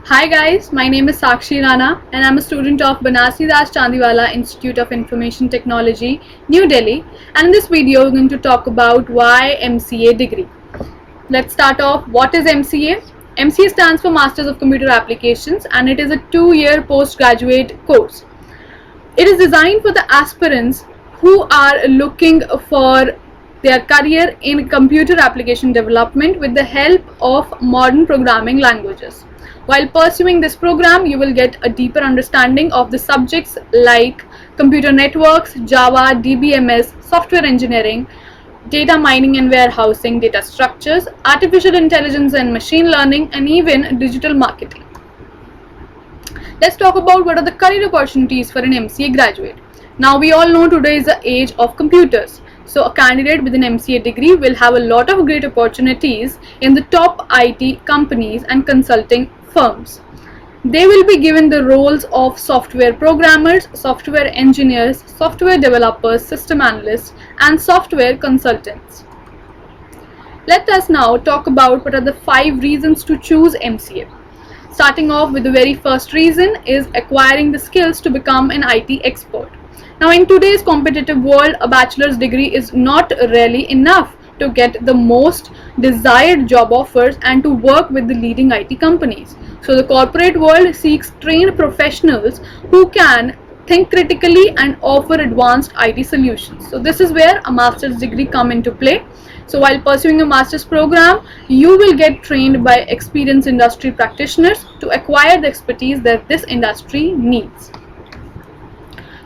Hi guys, my name is Sakshi Rana and I'm a student of Banasi Das Chandiwala Institute of Information Technology, New Delhi, and in this video we're going to talk about why MCA degree. Let's start off. What is MCA? MCA stands for Masters of Computer Applications and it is a 2-year postgraduate course. It is designed for the aspirants who are looking for their career in computer application development with the help of modern programming languages. While pursuing this program, you will get a deeper understanding of the subjects like computer networks, Java, DBMS, software engineering, data mining and warehousing, data structures, artificial intelligence and machine learning, and even digital marketing. Let's talk about what are the career opportunities for an MCA graduate. Now we all know today is the age of computers. So a candidate with an MCA degree will have a lot of great opportunities in the top IT companies and consulting firms. They will be given the roles of software programmers, software engineers, software developers, system analysts, and software consultants. Let us now talk about what are the 5 reasons to choose MCA. Starting off with the very first reason is acquiring the skills to become an IT expert. Now in today's competitive world, a bachelor's degree is not really enough to get the most desired job offers and to work with the leading IT companies. So the corporate world seeks trained professionals who can think critically and offer advanced IT solutions. So this is where a master's degree come into play. So while pursuing a master's program, you will get trained by experienced industry practitioners to acquire the expertise that this industry needs.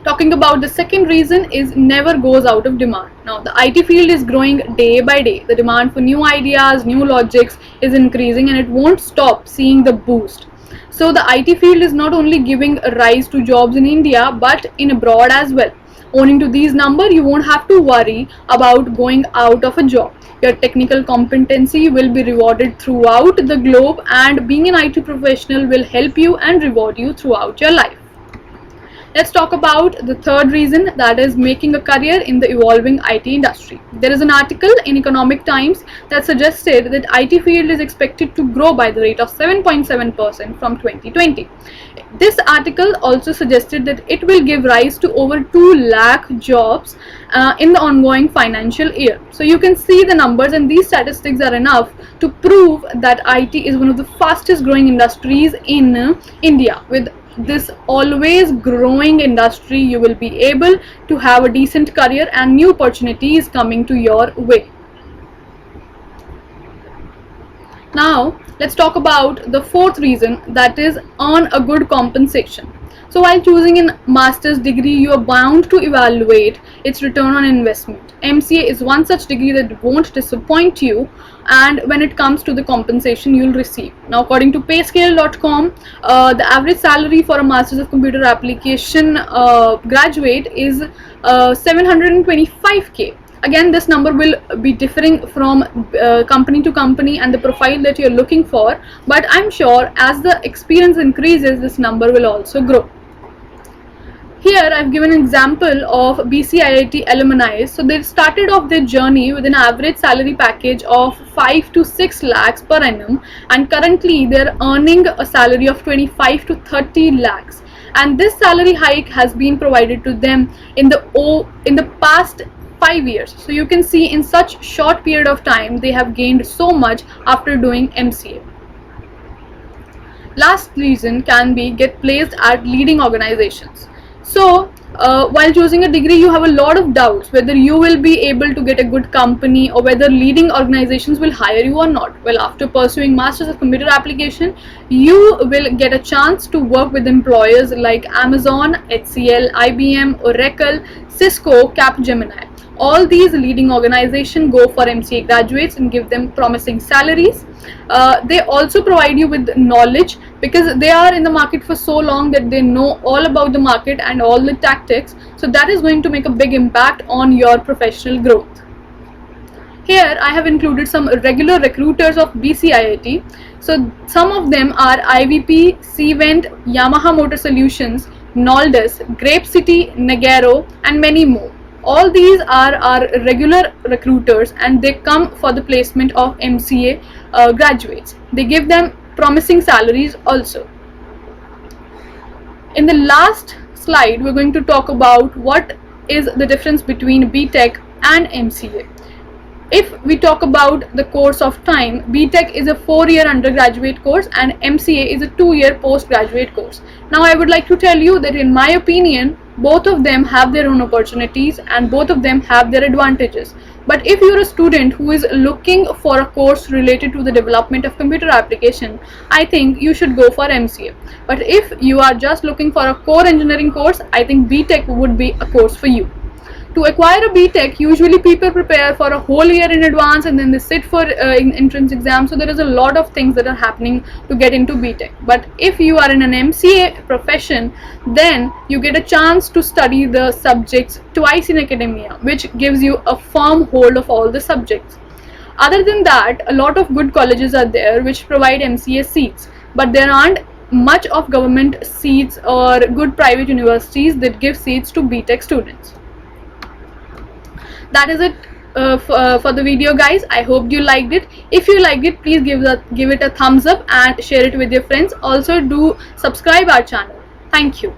Talking about the second reason is never goes out of demand. Now the IT field is growing day by day. The demand for new ideas, new logics is increasing and it won't stop seeing the boost. So the IT field is not only giving a rise to jobs in India but in abroad as well. Owing to these numbers, you won't have to worry about going out of a job. Your technical competency will be rewarded throughout the globe and being an IT professional will help you and reward you throughout your life. Let's talk about the third reason, that is making a career in the evolving IT industry. There is an article in Economic Times that suggested that IT field is expected to grow by the rate of 7.7% from 2020. This article also suggested that it will give rise to over 2 lakh jobs in the ongoing financial year. So you can see the numbers and these statistics are enough to prove that IT is one of the fastest growing industries in India. With this always growing industry, you will be able to have a decent career and new opportunities coming to your way. Now let's talk about the fourth reason, that is earn a good compensation. So while choosing a master's degree, you are bound to evaluate its return on investment. MCA is one such degree that won't disappoint you, and when it comes to the compensation you'll receive. Now according to payscale.com, the average salary for a Masters of Computer Application graduate is 725k. Again, this number will be differing from company to company and the profile that you're looking for, but I'm sure as the experience increases, this number will also grow. Here I've given an example of BCIIT alumni. So they started off their journey with an average salary package of 5 to 6 lakhs per annum, and currently they're earning a salary of 25 to 30 lakhs. And this salary hike has been provided to them in the past 5 years. So you can see in such short period of time they have gained so much after doing MCA. Last reason can be get placed at leading organizations. So while choosing a degree, you have a lot of doubts whether you will be able to get a good company or whether leading organizations will hire you or not. Well, after pursuing Masters of Computer Application, you will get a chance to work with employers like Amazon, HCL, IBM, Oracle, Cisco, Capgemini. All these leading organizations go for MCA graduates and give them promising salaries. They also provide you with knowledge because they are in the market for so long that they know all about the market and all the tactics. So that is going to make a big impact on your professional growth. Here I have included some regular recruiters of BCIIT. So some of them are IVP, Cvent, Yamaha Motor Solutions, Naldus, Grape City, Nagaro, and many more. All these are our regular recruiters and they come for the placement of MCA graduates. They give them promising salaries also. In the last slide, we're going to talk about what is the difference between BTech and MCA. If we talk about the course of time, BTech is a 4-year undergraduate course and MCA is a 2-year postgraduate course. Now I would like to tell you that in my opinion, both of them have their own opportunities and both of them have their advantages. But if you're a student who is looking for a course related to the development of computer application, I think you should go for MCA. But if you are just looking for a core engineering course, I think BTech would be a course for you. To acquire a BTech, usually people prepare for a whole year in advance and then they sit for entrance exams. So there is a lot of things that are happening to get into BTech. But if you are in an MCA profession, then you get a chance to study the subjects twice in academia, which gives you a firm hold of all the subjects. Other than that, a lot of good colleges are there which provide MCA seats, but there aren't much of government seats or good private universities that give seats to BTech students. That is it for the video, guys. I hope you liked it. If you liked it, please give it a thumbs up and share it with your friends. Also do subscribe our channel. Thank you.